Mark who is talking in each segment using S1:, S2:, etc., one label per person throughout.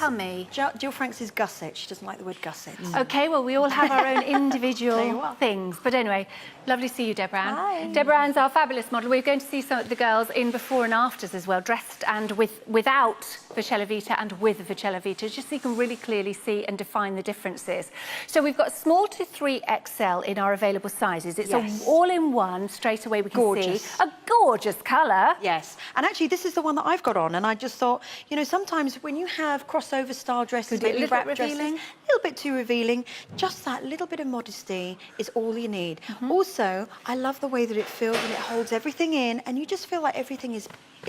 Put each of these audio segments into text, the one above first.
S1: Tell me.
S2: Jill Franks is gusset. She doesn't like the word gusset.
S1: Okay, well, we all have our own individual things. But anyway, lovely to see you, Deborah Ann.
S2: Hi.
S1: Deborah Ann's our fabulous model. We're going to see some of the girls in before and afters as well, dressed and without Vicella Vita and with Vicella Vita, just so you can really clearly see and define the differences. So we've got small to 3XL in our available sizes. It's an all-in-one, straight away we can see. A gorgeous colour.
S2: Yes, and actually this is the one that I've got on, and I just thought, you know, sometimes when you have crossover style dresses, maybe wrap dresses, a little bit too revealing, just that little bit of modesty is all you need. Also, I love the way that it feels and it holds everything in, and you just feel like everything is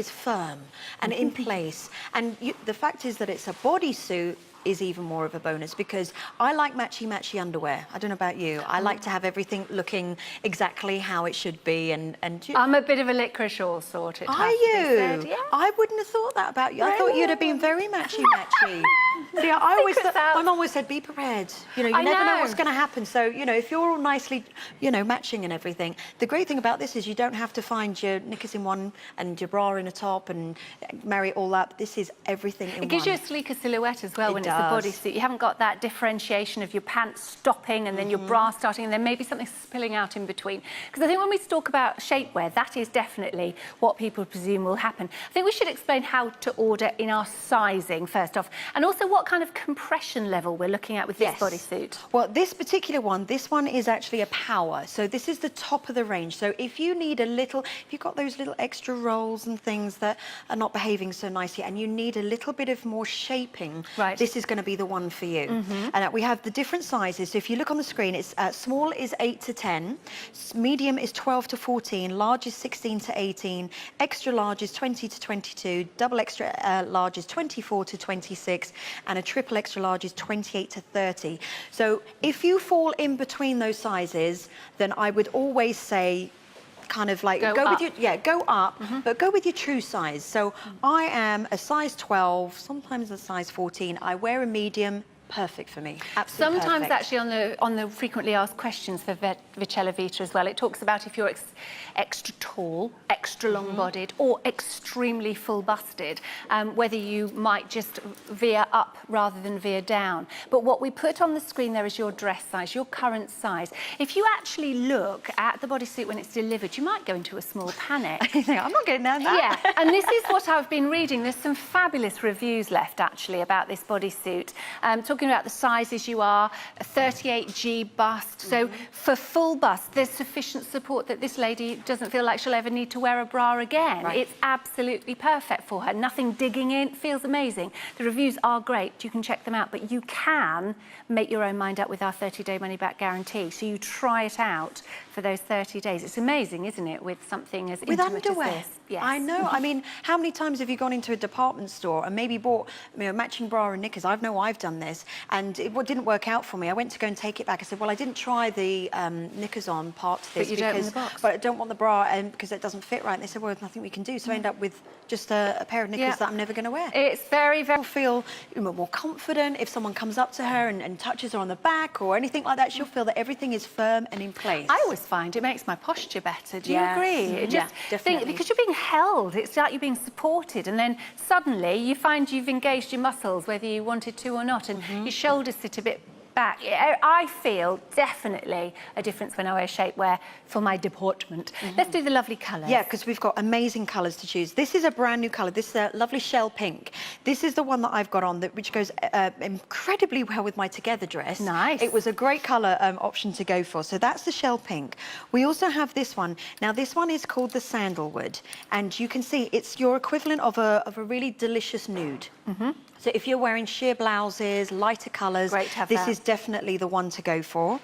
S2: firm and in place. And the fact is that it's a bodysuit is even more of a bonus, because I like matchy underwear. I don't know about you. I like to have everything looking exactly how it should be. And
S1: I'm a bit of a licorice all sort.
S2: Are you? Yeah. I wouldn't have thought that about you. I thought you'd have been very matchy. See, I always thought, my mum always said, be prepared. You know, you never know what's going to happen. So, you know, if you're all nicely, you know, matching and everything, the great thing about this is you don't have to find your knickers in one and your bra in a top and marry it all up. This is everything in one.
S1: It gives you a sleeker silhouette as well when it's a bodysuit. You haven't got that differentiation of your pants stopping and then your bra starting and then maybe something spilling out in between. Because I think when we talk about shapewear, that is definitely what people presume will happen. I think we should explain how to order in our sizing first off, and also what kind of compression level we're looking at with this bodysuit.
S2: Well, this particular one, this one is actually a power. So this is the top of the range. So if you need a little, if you've got those little extra rolls and things that are not behaving so nicely and you need a little bit of more shaping, this is going to be the one for you. And we have the different sizes. So if you look on the screen, it's small is 8 to 10, medium is 12 to 14, large is 16 to 18, extra large is 20 to 22, double extra large is 24 to 26, and a triple extra large is 28 to 30. So if you fall in between those sizes, then I would always say kind of like go with your go up, but go with your true size. So I am a size 12, sometimes a size 14. I wear a medium. Perfect for me. Absolutely
S1: Sometimes
S2: perfect.
S1: actually on the frequently asked questions for Vicella Vita as well, it talks about if you're extra tall, extra long-bodied or extremely full-busted, whether you might just veer up rather than veer down. But what we put on the screen there is your dress size, your current size. If you actually look at the bodysuit when it's delivered, you might go into a small panic.
S2: I'm not getting down that.
S1: Yeah, and this is what I've been reading. There's some fabulous reviews left actually about this bodysuit. Talking about the sizes you are, a 38G bust. So for full bust, there's sufficient support that this lady doesn't feel like she'll ever need to wear a bra again. It's absolutely perfect for her. Nothing digging in, feels amazing. The reviews are great, you can check them out, but you can make your own mind up with our 30-day money-back guarantee. So you try it out for those 30 days. It's amazing, isn't it, with something as intimate as this? Yes.
S2: I know. I mean, how many times have you gone into a department store and maybe bought, you know, matching bra and knickers? I've done this, and it didn't work out for me. I went to go and take it back. I said, well, I didn't try the knickers on part of this but I don't want the bra because it doesn't fit right. And they said, well, there's nothing we can do. So I end up with just a pair of knickers that I'm never going to wear.
S1: It's very, very...
S2: She'll feel more confident if someone comes up to her and touches her on the back or anything like that. She'll feel that everything is firm and in place.
S1: I always find it makes my posture better. Do you agree?
S2: Definitely.
S1: Because you're being held, it's like you're being supported, and then suddenly you find you've engaged your muscles whether you wanted to or not, and your shoulders sit a bit back. I feel definitely a difference when I wear shapewear for my deportment. Let's do the lovely colours.
S2: Yeah, because we've got amazing colours to choose. This is a brand new colour. This is a lovely shell pink. This is the one that I've got on, which goes incredibly well with my together dress.
S1: Nice.
S2: It was a great colour option to go for. So that's the shell pink. We also have this one. Now this one is called the sandalwood, and you can see it's your equivalent of a really delicious nude. So if you're wearing sheer blouses, lighter colours, this is definitely the one to go for.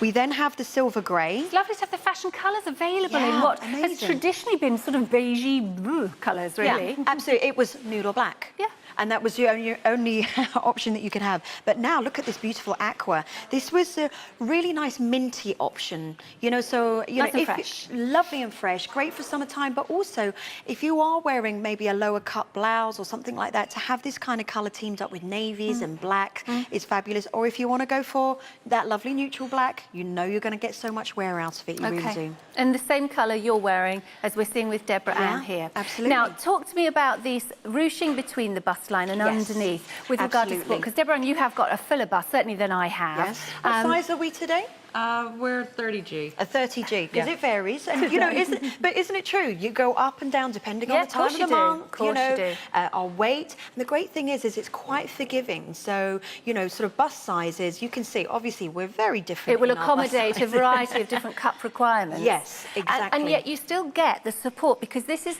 S2: We then have the silver grey.
S1: It's lovely to have the fashion colours available in what has traditionally been sort of beigey colours, really.
S2: Yeah, absolutely. It was nude or black. Yeah. And that was your only option that you could have. But now look at this beautiful aqua. This was a really nice minty option, you know, so you
S1: nice
S2: know,
S1: and fresh.
S2: Lovely and fresh, great for summertime, but also if you are wearing maybe a lower cut blouse or something like that, to have this kind of colour teamed up with navies and black is fabulous. Or if you want to go for that lovely neutral black, you know you're going to get so much wear out of it, you really do.
S1: And the same colour you're wearing as we're seeing with Deborah Ann here.
S2: Absolutely.
S1: Now, talk to me about this ruching between the bust bust line and
S2: Yes,
S1: underneath with regard to support? Because Deborah, you have got a fuller bust, certainly than I have.
S2: Yes. What size are we today?
S3: We're 30G.
S2: A 30G, because
S3: Yeah.
S2: it varies. And, you know, isn't it true? You go up and down depending on the time of the month,
S1: Of course you do.
S2: our weight. And the great thing is it's quite forgiving. So, you know, sort of bust sizes, you can see, obviously, we're very different.
S1: It will
S2: in our bust
S1: accommodate a
S2: sizes.
S1: variety of different cup requirements.
S2: Yes, exactly.
S1: And yet you still get the support, because this is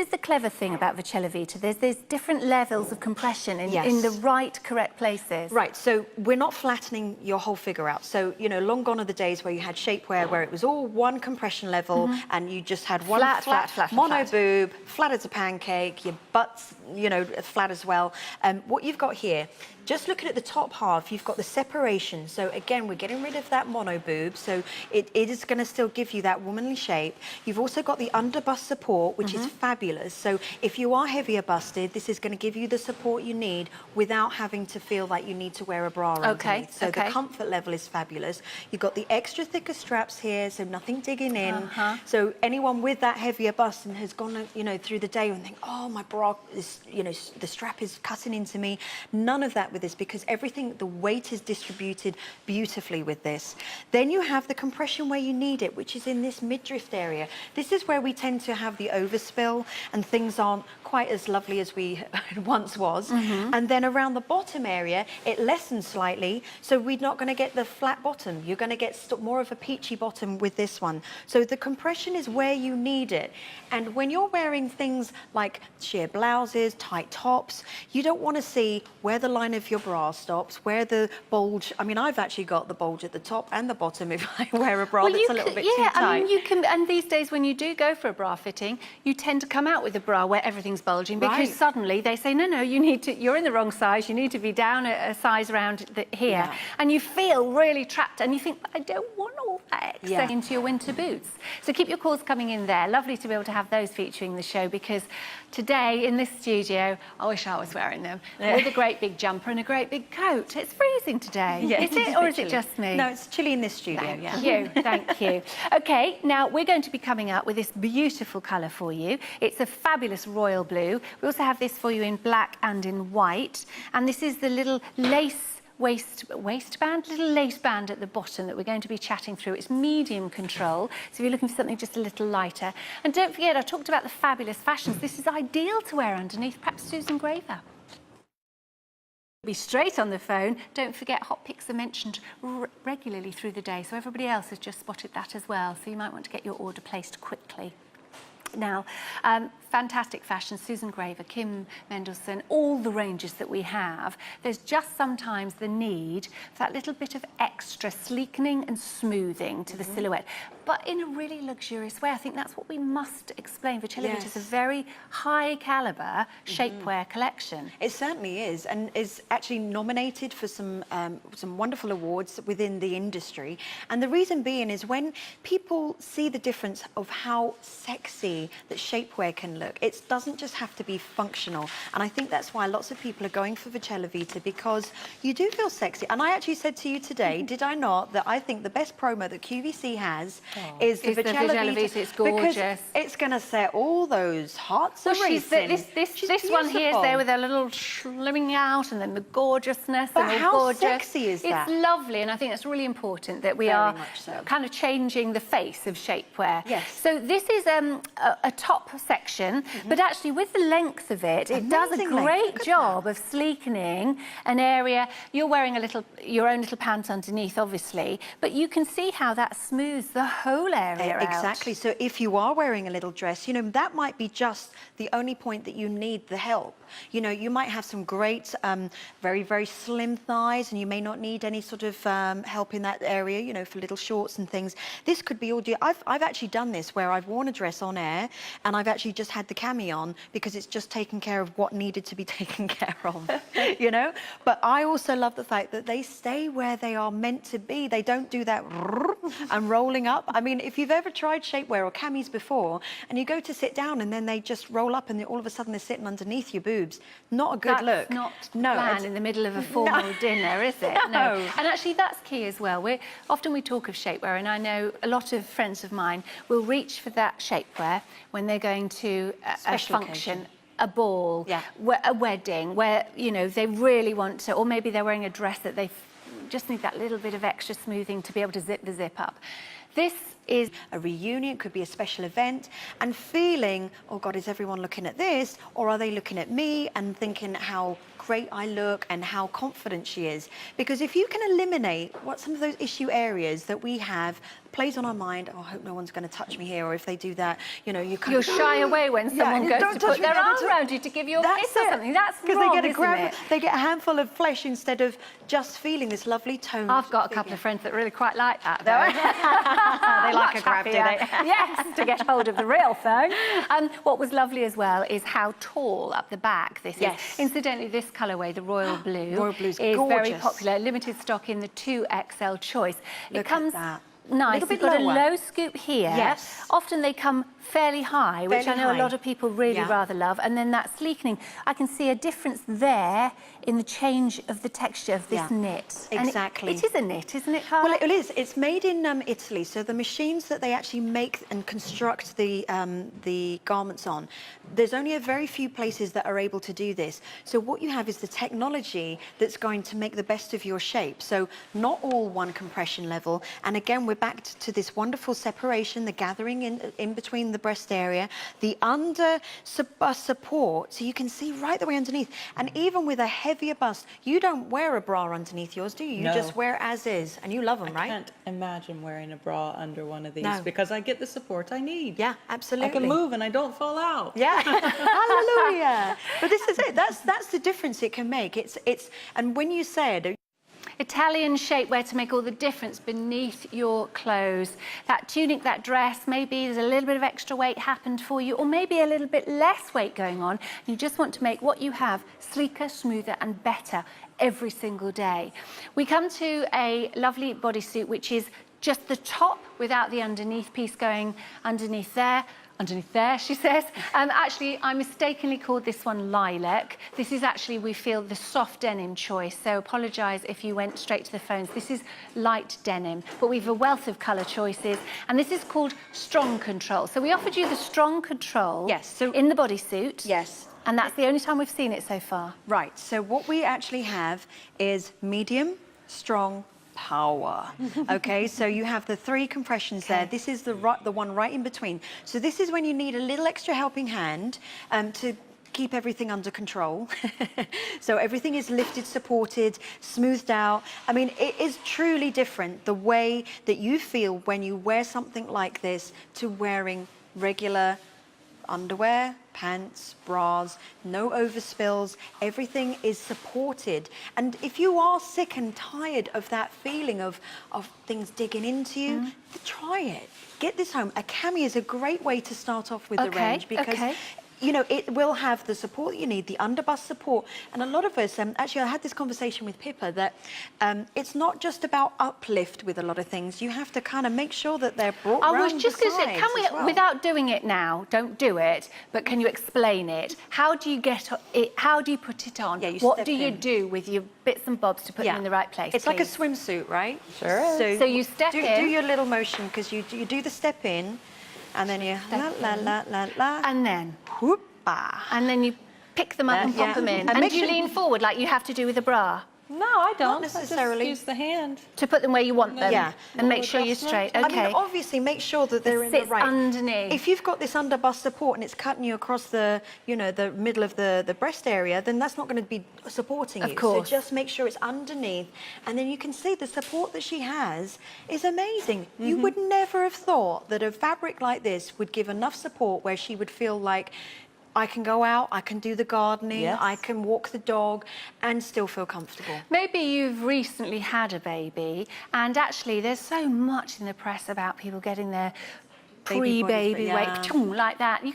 S1: the clever thing about Vicella Vita. There's different levels of compression in the right, correct places.
S2: Right, so we're not flattening your whole figure out. So, you know, long gone are the days where you had shapewear where it was all one compression level and you just had one flat mono boob, flat as a pancake, your butt's, you know, flat as well. What you've got here, just looking at the top half, you've got the separation. So again, we're getting rid of that mono boob. So it is going to still give you that womanly shape. You've also got the under bust support, which is fabulous. So if you are heavier busted, this is going to give you the support you need without having to feel like you need to wear a bra underneath. So the comfort level is fabulous. You've got the extra thicker straps here, so nothing digging in. So anyone with that heavier bust and has gone, you know, through the day and think, oh, my bra is, you know, the strap is cutting into me. None of that with this, because everything, the weight is distributed beautifully with this. Then you have the compression where you need it, which is in this midriff area. This is where we tend to have the overspill and things aren't quite as lovely as we once was. And then around the bottom area, it lessens slightly, so we're not going to get the flat bottom. You're going to get more of a peachy bottom with this one. So the compression is where you need it. And when you're wearing things like sheer blouses, tight tops, you don't want to see where the line of your bra stops, where the bulge. I mean, I've actually got the bulge at the top and the bottom if I wear a bra that's a little bit too tight.
S1: I mean, you can, and these days when you do go for a bra fitting, you tend to come out with a bra where everything's bulging, because suddenly they say, no, you need to, you're in the wrong size, you need to be down a size around here. And you feel really trapped and you think, I don't want all that extra into your winter boots. So keep your calls coming in there. Lovely to be able to have those featuring the show, because today in this studio, I wish I was wearing them, with a great big jumper and a great big coat. It's freezing today. Is it, or is it just me?
S2: No, it's chilly in this studio.
S1: Thank you, thank you. Okay, now we're going to be coming up with this beautiful colour for you. It's a fabulous royal blue. We also have this for you in black and in white. And this is the little lace waistband, little lace band at the bottom that we're going to be chatting through. It's medium control, so if you're looking for something just a little lighter. And don't forget, I talked about the fabulous fashions. This is ideal to wear underneath, perhaps Susan Graver. Be straight on the phone. Don't forget, hot picks are mentioned regularly through the day, so everybody else has just spotted that as well, so you might want to get your order placed quickly. Now, fantastic fashion, Susan Graver, Kim Mendelsohn, all the ranges that we have. There's just sometimes the need for that little bit of extra sleekening and smoothing to the silhouette, but in a really luxurious way. I think that's what we must explain. Vicella Vita is a very high caliber shapewear collection.
S2: It certainly is, and is actually nominated for some wonderful awards within the industry. And the reason being is when people see the difference of how sexy that shapewear can look, it doesn't just have to be functional. And I think that's why lots of people are going for Vicella Vita, because you do feel sexy. And I actually said to you today, did I not, that I think the best promo that QVC has is the Vicella Vita.
S1: It's gorgeous.
S2: Because it's going to set all those hearts racing.
S1: This one here is there with a little slimming out, and then the gorgeousness.
S2: But
S1: and all
S2: how
S1: gorgeous.
S2: sexy is that?
S1: It's lovely, and I think it's really important that we are kind of changing the face of shapewear.
S2: Yes.
S1: So this is a top section, but actually with the length of it, it does a great job of sleekening an area. You're wearing your own little pants underneath, obviously, but you can see how that smooths the whole area out.
S2: Exactly. So if you are wearing a little dress, you know, that might be just the only point that you need the help. You know, you might have some great, very, very slim thighs, and you may not need any sort of help in that area, you know, for little shorts and things. This could be all I've actually done this where I've worn a dress on air and I've actually just had the cami on, because it's just taken care of what needed to be taken care of, you know? But I also love the fact that they stay where they are meant to be. They don't do that and rolling up. I mean, if you've ever tried shapewear or camis before and you go to sit down and then they just roll up and all of a sudden they're sitting underneath your boobs, not a good look.
S1: That's not planned in the middle of a formal dinner, is it? No. And actually that's key as well. Often we talk of shapewear, and I know a lot of friends of mine will reach for that shapewear when they're going to a function. a ball, a wedding, where, you know, they really want to, or maybe they're wearing a dress that they just need that little bit of extra smoothing to be able to zip the zip up. This is
S2: a reunion, could be a special event, and feeling, oh God, is everyone looking at this? Or are they looking at me and thinking how great I look and how confident she is? Because if you can eliminate what some of those issue areas that we have plays on our mind, oh, I hope no one's going to touch me here, or if they do that, you know,
S1: you'll shy away when someone goes to put their arm around you to give you a kiss or something. That's wrong,
S2: they get a handful of flesh instead of just feeling this lovely tone.
S1: I've got a couple of friends that really quite like that, though.
S2: They like a grab, do they?
S1: Yes, to get hold of the real thing. And what was lovely as well is how tall up the back this is. Incidentally, this colourway, the royal blue, is very popular. Limited stock in the 2XL choice.
S2: Look at that.
S1: Nice. You've got a low scoop here.
S2: Yes.
S1: Often they come fairly high, which I know a lot of people really rather love. And then that sleekening. I can see a difference there in the change of the texture of this knit.
S2: Exactly.
S1: And it is a knit, isn't it, Carla?
S2: Well, it is. It's made in Italy. So the machines that they actually make and construct the garments on, there's only a very few places that are able to do this. So what you have is the technology that's going to make the best of your shape. So not all one compression level. And again, we're back to this wonderful separation, the gathering in between the breast area, the under bust support, so you can see right the way underneath. And even with a heavier bust, you don't wear a bra underneath yours, do you? You just wear as is, and you love them, right?
S3: I can't imagine wearing a bra under one of these because I get the support I need.
S2: Yeah, absolutely.
S3: I can move and I don't fall out.
S2: Yeah, hallelujah. But this is it. That's the difference it can make. And when you said
S1: Italian shapewear to make all the difference beneath your clothes. That tunic, that dress, maybe there's a little bit of extra weight happened for you, or maybe a little bit less weight going on. You just want to make what you have sleeker, smoother and better every single day. We come to a lovely bodysuit, which is just the top without the underneath piece going underneath there. Underneath there, she says. Actually, I mistakenly called this one lilac. This is actually, we feel, the soft denim choice. So apologise if you went straight to the phones. This is light denim, but we've a wealth of colour choices. And this is called Strong Control. So we offered you the Strong Control in the bodysuit.
S2: Yes.
S1: And that's the only time we've seen it so far.
S2: Right. So what we actually have is medium, strong, power. Okay, so you have the 3 compressions there. This is the one right in between. So this is when you need a little extra helping hand to keep everything under control. So everything is lifted, supported, smoothed out. I mean, it is truly different the way that you feel when you wear something like this to wearing regular underwear, pants, bras, no overspills, everything is supported. And if you are sick and tired of that feeling of things digging into you, try it. Get this home. A cami is a great way to start off with the range because you know, it will have the support that you need, the underbust support. And a lot of us, actually, I had this conversation with Pippa that it's not just about uplift with a lot of things. You have to kind of make sure that they're brought round. I was just going to say, can we,
S1: without doing it now, don't do it, but can you explain it? How do you get it? How do you put it on? What do you do with your bits and bobs to put them in the right place?
S2: It's like a swimsuit, right?
S1: Sure is. So you step in.
S2: Do your little motion, because you do the step in. And then you la.
S1: And then
S2: whoop-a.
S1: And then you pick them up and pop them in. And you lean forward like you have to do with a bra.
S3: No, I don't.
S2: Not necessarily.
S3: I just use the hand.
S1: To put them where you want them.
S2: Yeah.
S1: And make sure you're straight. Okay.
S2: I mean, obviously, make sure that they're in the right.
S1: underneath.
S2: If you've got this underbust support and it's cutting you across the, you know, the middle of the breast area, then that's not going to be supporting you.
S1: Of course.
S2: So just make sure it's underneath. And then you can see the support that she has is amazing. You would never have thought that a fabric like this would give enough support where she would feel like, I can go out, I can do the gardening, I can walk the dog and still feel comfortable.
S1: Maybe you've recently had a baby and actually there's so much in the press about people getting their pre-baby weight, like that. You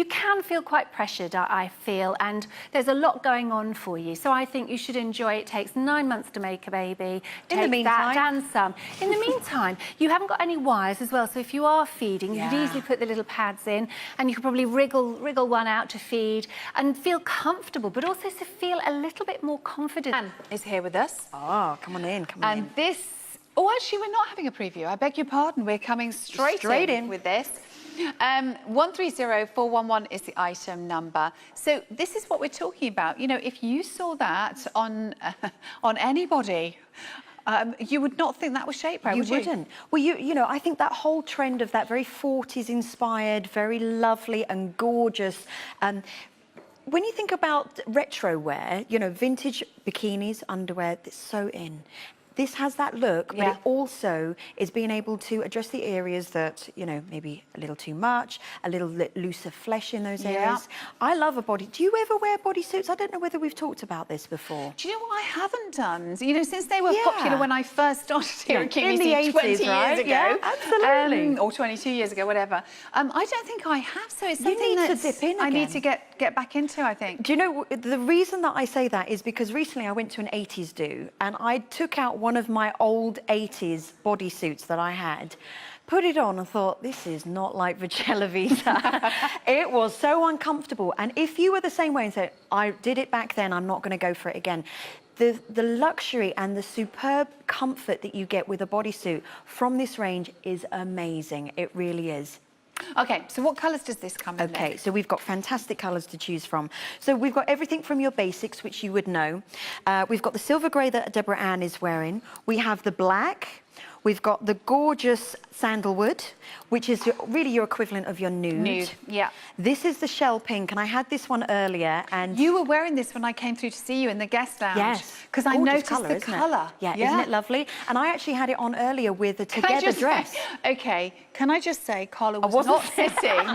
S1: can feel quite pressured, I feel, and there's a lot going on for you. So I think you should enjoy it. It takes 9 months to make a baby.
S2: In the meantime.
S1: That and some. In the meantime, you haven't got any wires as well, so if you are feeding, you could easily put the little pads in and you could probably wriggle one out to feed and feel comfortable, but also to feel a little bit more confident.
S4: Anne is here with us.
S2: Oh, come on in, come on in.
S4: And this
S1: Oh, actually, we're not having a preview. I beg your pardon. We're coming straight in with this. 130411 is the item number. So this is what we're talking about. You know, if you saw that on anybody, you would not think that was shapewear, would you?
S2: You wouldn't. Well, you know, I think that whole trend of that very 40s inspired, very lovely and gorgeous. When you think about retro wear, you know, vintage bikinis, underwear, it's so in. This has that look, but it also is being able to address the areas that, you know, maybe a little too much, a little looser flesh in those areas. I love a body. Do you ever wear bodysuits? I don't know whether we've talked about this before.
S1: Do you know what I haven't done? You know, since they were popular when I first started here at QVC
S2: in the 80s,
S1: 20 years ago.
S2: Yeah, absolutely.
S1: Or 22 years ago, whatever. I don't think I have, so it's something
S2: need to dip in
S1: I need
S2: again.
S1: to get back into, I think.
S2: Do you know, the reason that I say that is because recently I went to an 80s do and I took out one of my old 80s bodysuits that I had, put it on and thought, this is not like Vachella Vita. It was so uncomfortable. And if you were the same way and said, I did it back then, I'm not going to go for it again. The luxury and the superb comfort that you get with a bodysuit from this range is amazing. It really is.
S1: Okay, so what colours does this come in?
S2: Okay, so we've got fantastic colours to choose from. So we've got everything from your basics, which you would know. We've got the silver grey that Deborah Ann is wearing. We have the black. We've got the gorgeous sandalwood, which is really your equivalent of your nude.
S1: Nude, yeah.
S2: This is the shell pink, and I had this one earlier. And
S1: you were wearing this when I came through to see you in the guest lounge.
S2: Yes.
S1: Because I noticed
S2: colour,
S1: the colour.
S2: Yeah, isn't it lovely? And I actually had it on earlier with a together dress.
S1: Okay, can I just say, Carla was not sitting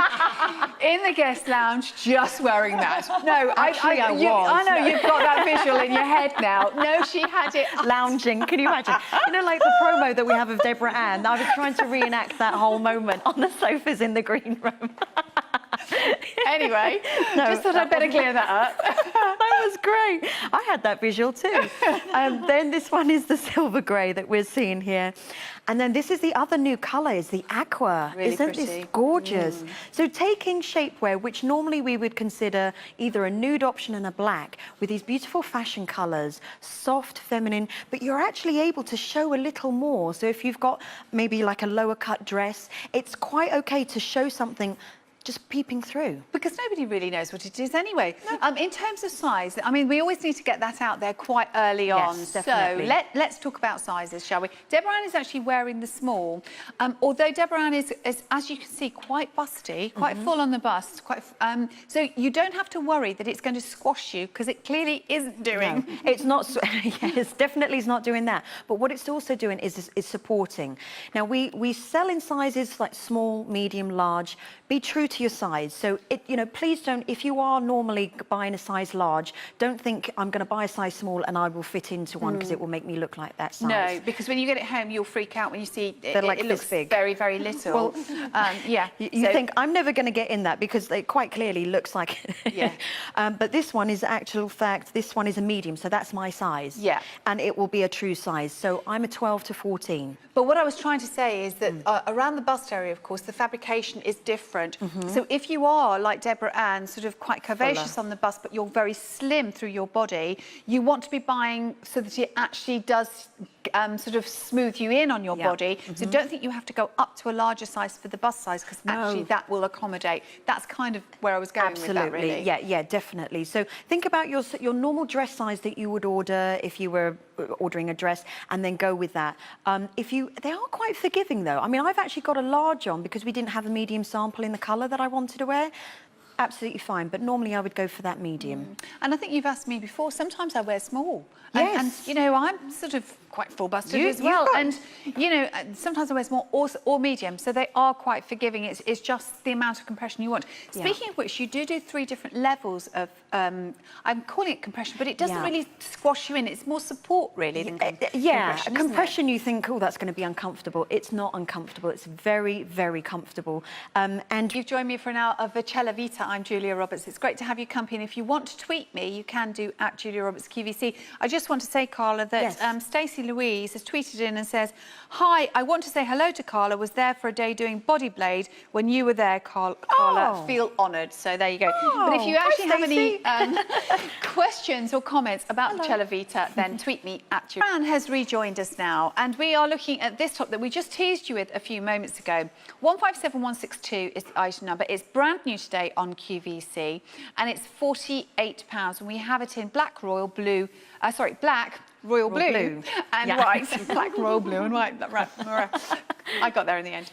S1: in the guest lounge just wearing that. No,
S2: actually I was.
S1: I know you've got that visual in your head now. No, she had it
S2: lounging. Can you imagine? You know, like the promo that we have of Deborah Ann. I was trying to reenact that whole moment on the sofas in the green room.
S1: Anyway, just thought I'd better clear that up.
S2: That was great. I had that visual too. Then this one is the silver grey that we're seeing here. And then this is the other new colour, is the aqua.
S1: Really
S2: Isn't
S1: pretty.
S2: this gorgeous? So taking shapewear, which normally we would consider either a nude option and a black, with these beautiful fashion colours, soft, feminine, but you're actually able to show a little more. So if you've got maybe like a lower cut dress, it's quite okay to show something just peeping through.
S1: Because nobody really knows what it is anyway. No. In terms of size, I mean, we always need to get that out there quite early on.
S2: Yes, definitely.
S1: So let's talk about sizes, shall we? Deborah Ann is actually wearing the small. Although Deborah Ann is, as you can see, quite busty, quite full on the bust. So you don't have to worry that it's going to squash you, because it clearly isn't doing.
S2: No, it's not. Yes, definitely is not doing that. But what it's also doing is supporting. Now, we sell in sizes like small, medium, large. Be true to your size. So, you know, please don't, if you are normally buying a size large, don't think I'm going to buy a size small and I will fit into one because it will make me look like that size.
S1: No, because when you get it home, you'll freak out when you see
S2: it
S1: looks
S2: big.
S1: very, very little.
S2: Well,
S1: yeah.
S2: You think, I'm never going to get in that because it quite clearly looks like it.
S1: Yeah.
S2: But this one is actual fact, this one is a medium, so that's my size.
S1: Yeah.
S2: And it will be a true size. So I'm a 12 to 14.
S1: But what I was trying to say is that around the bust area, of course, the fabrication is different. So if you are, like Deborah Ann, sort of quite curvaceous on the bust, but you're very slim through your body, you want to be buying so that it actually does sort of smooth you in on your body. So don't think you have to go up to a larger size for the bust size, because actually that will accommodate. That's kind of where I was going with that, really.
S2: Yeah, definitely. So think about your normal dress size that you would order if you were ordering a dress, and then go with that. They are quite forgiving though. I mean, I've actually got a large on because we didn't have a medium sample in the colour that I wanted to wear. Absolutely fine, but normally I would go for that medium.
S1: And I think you've asked me before, sometimes I wear small.
S2: Yes.
S1: And you know, I'm sort of quite full-busted as well. And, you know, sometimes I wear small or medium, so they are quite forgiving. It's just the amount of compression you want. Speaking of which, you do 3 different levels of, I'm calling it compression, but it doesn't really squash you in. It's more support, really, than compression,
S2: compression, you think, oh, that's going to be uncomfortable. It's not uncomfortable. It's very, very comfortable. And
S1: you've joined me for an hour of Vachella Vita. I'm Julia Roberts. It's great to have you company. And if you want to tweet me, you can do @Julia Roberts QVC. I just want to say, Carla, that Stacey
S4: Louise has tweeted in and says, "Hi, I want to say hello to Carla. Was there for a day doing body blade when you were there, Carla. Feel honoured." So there you go. But if you actually have any questions or comments about the Cella Vita, then tweet me at you. Fran has rejoined us now, and we are looking at this top that we just teased you with a few moments ago. 157162 is the item number. It's brand new today on QVC, and it's £48, and we have it in black, royal blue, black, royal blue, and white. Black, royal blue and white. Right. I got there in the end.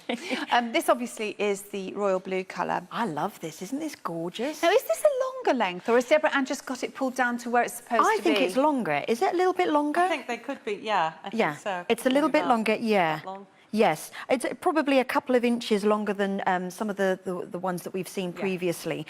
S4: This obviously is the royal blue colour.
S2: I love this. Isn't this gorgeous?
S4: Now, is this a longer length, or has Deborah Ann just got it pulled down to where it's supposed to be?
S2: I think it's longer. Is it a little bit longer?
S3: I think they could be, yeah. I think so.
S2: It's a little bit longer, yeah. Yes, it's probably a couple of inches longer than some of the ones that we've seen previously.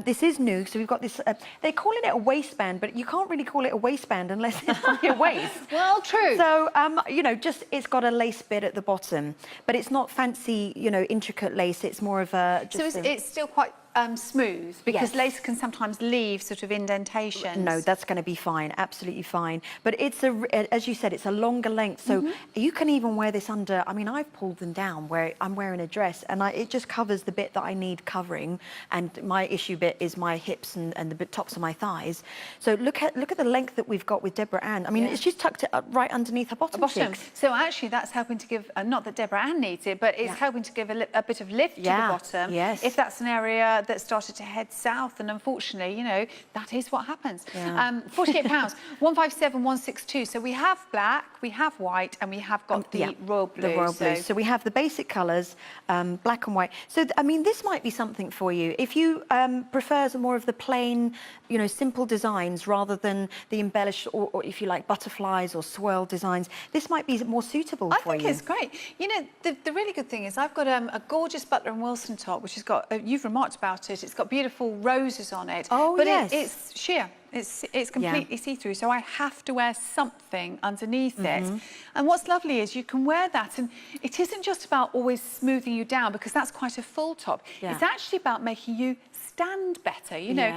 S2: This is new, so we've got this, they're calling it a waistband, but you can't really call it a waistband unless it's on your waist.
S4: Well, true.
S2: So, you know, just it's got a lace bit at the bottom, but it's not fancy, you know, intricate lace. It's more of a...
S4: So it's still quite smooth, because lace can sometimes leave sort of indentations.
S2: No, that's going to be fine, absolutely fine. But it's as you said, it's a longer length, so you can even wear this under. I mean, I've pulled them down where I'm wearing a dress, and it just covers the bit that I need covering. And my issue bit is my hips and the tops of my thighs. So look at the length that we've got with Deborah Ann. I mean, she's tucked it up right underneath her bottom cheeks.
S4: So actually, that's helping to give not that Deborah Ann needs it, but it's helping to give a bit of lift to the bottom.
S2: Yes.
S4: If that's an area that started to head south, and unfortunately, you know, that is what happens. £48, 157162. So we have black, we have white, and we have got the royal blue.
S2: The royal blue. So we have the basic colours, black and white. So I mean, this might be something for you if you prefer more of the plain, you know, simple designs rather than the embellished, or if you like butterflies or swirl designs. This might be more suitable for you.
S4: I think it's great. You know, the really good thing is I've got a gorgeous Butler and Wilson top, which has got, you've remarked about it, it's got beautiful roses on it.
S2: Oh,
S4: but
S2: yes.
S4: It's sheer. It's completely see-through, so I have to wear something underneath it. And what's lovely is you can wear that, and it isn't just about always smoothing you down, because that's quite a full top. It's actually about making you stand better. You know,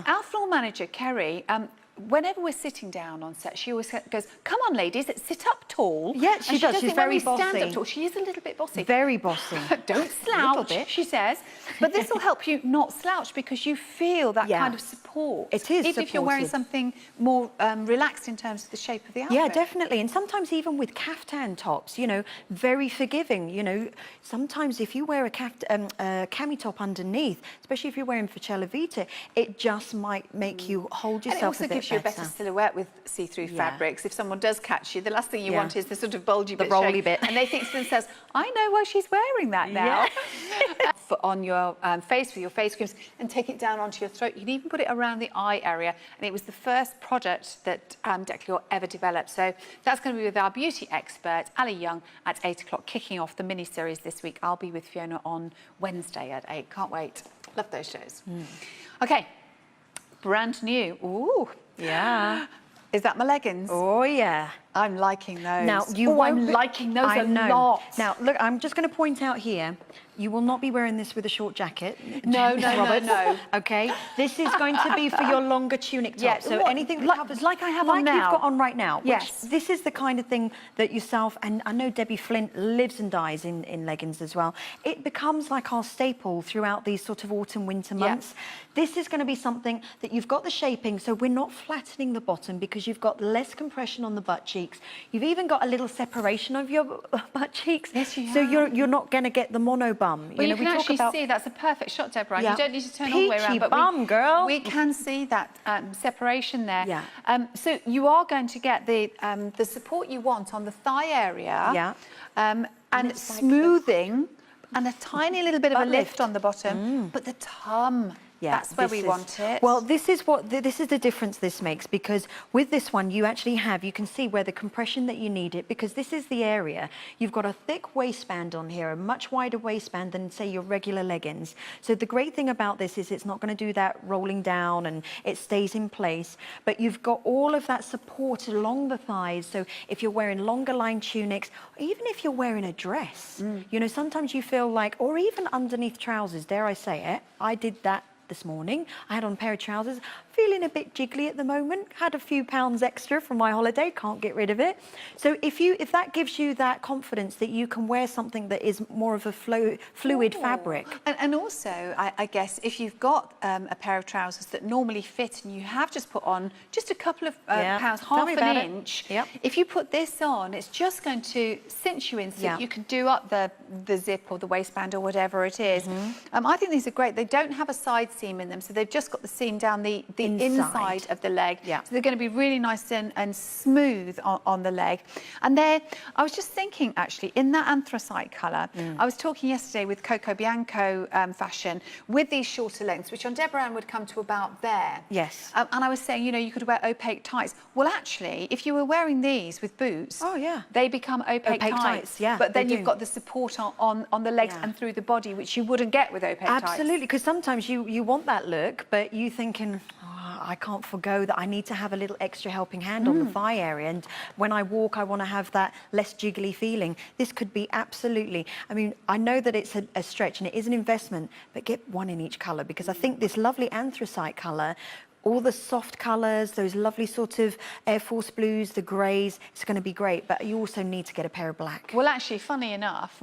S4: our floor manager, Kerry, whenever we're sitting down on set, she always goes, "Come on, ladies, sit up tall."
S2: Yeah, she does. She's very bossy.
S4: Stand up tall. She is a little bit bossy.
S2: Very bossy.
S4: Don't slouch, she says. But this will help you not slouch, because you feel that kind of support.
S2: It is
S4: even if you're wearing something more relaxed in terms of the shape of the outfit.
S2: Yeah, definitely. And sometimes even with caftan tops, you know, very forgiving. You know, sometimes if you wear a cami top underneath, especially if you're wearing for Cella Vita, it just might make you hold yourself a bit better.
S4: You a better silhouette with see-through fabrics. If someone does catch you, the last thing you want is the sort of bulgy bit,
S2: rolly bit,
S4: and they think to themselves, "I know why she's wearing that now." On your face with your face creams, and take it down onto your throat. You can even put it around the eye area, and it was the first product that Declure ever developed. So that's going to be with our beauty expert Ali Young at 8 o'clock, kicking off the mini-series this week. I'll be with Fiona on Wednesday at 8. Can't wait. Love those shows. Okay, brand new. Ooh.
S2: Yeah.
S4: Is that my leggings?
S2: Oh, yeah.
S4: I'm liking those.
S2: Now,
S4: I'm liking those a lot.
S2: Now, look, I'm just going to point out here, you will not be wearing this with a short jacket.
S4: No.
S2: Okay? This is going to be for your longer tunic top.
S4: Yeah,
S2: so anything that covers...
S4: Like I have on now.
S2: Like you've got on right now.
S4: Yes.
S2: This is the kind of thing that yourself, and I know Debbie Flint lives and dies in leggings as well. It becomes like our staple throughout these sort of autumn, winter months. This is going to be something that you've got the shaping, so we're not flattening the bottom, because you've got less compression on the butt cheeks. You've even got a little separation of your butt cheeks.
S4: Yes, you have.
S2: So you're not going to get the mono bum.
S4: Well, you can actually see that's a perfect shot, Deborah.
S2: Yeah.
S4: You don't need to turn all the way around.
S2: Peachy bum, girl.
S4: We can see that separation there. Yeah. So you are going to get the support you want on the thigh area.
S2: Yeah.
S4: And smoothing, and a tiny little bit of a lift on the bottom, but the tum.
S2: Yeah,
S4: that's where we want it.
S2: Well, this is the difference this makes, because with this one you actually you can see where the compression that you need it, because this is the area. You've got a thick waistband on here, a much wider waistband than, say, your regular leggings. So the great thing about this is it's not going to do that rolling down, and it stays in place, but you've got all of that support along the thighs. So if you're wearing longer line tunics, even if you're wearing a dress, you know, sometimes you feel like, or even underneath trousers, dare I say it, I did that this morning. I had on a pair of trousers, feeling a bit jiggly at the moment, had a few pounds extra from my holiday, can't get rid of it. So if that gives you that confidence that you can wear something that is more of a fluid fabric.
S4: And also, I guess, if you've got a pair of trousers that normally fit and you have just put on just a couple of pounds, half an inch, if you put this on, it's just going to cinch you in so you can do up the zip or the waistband or whatever it is. I think these are great. They don't have a side seam in them, so they've just got the seam down the inside of the leg. So they're going to be really nice and smooth on the leg. And I was just thinking, actually, in that anthracite colour, I was talking yesterday with Coco Bianco fashion with these shorter lengths, which on Deborah Ann would come to about there.
S2: Yes.
S4: And I was saying, you know, you could wear opaque tights. Well, actually, if you were wearing these with boots, they become opaque tights. But then you've got the support on the legs and through the body, which you wouldn't get with opaque tights.
S2: Absolutely, because sometimes you want that look, but you thinking, I can't forgo that I need to have a little extra helping hand on the thigh area, and when I walk I want to have that less jiggly feeling. This could be absolutely, I mean, I know that it's a stretch and it is an investment, but get one in each colour, because I think this lovely anthracite colour, all the soft colours, those lovely sort of Air Force blues, the greys, it's going to be great, but you also need to get a pair of black.
S4: Well, actually, funny enough,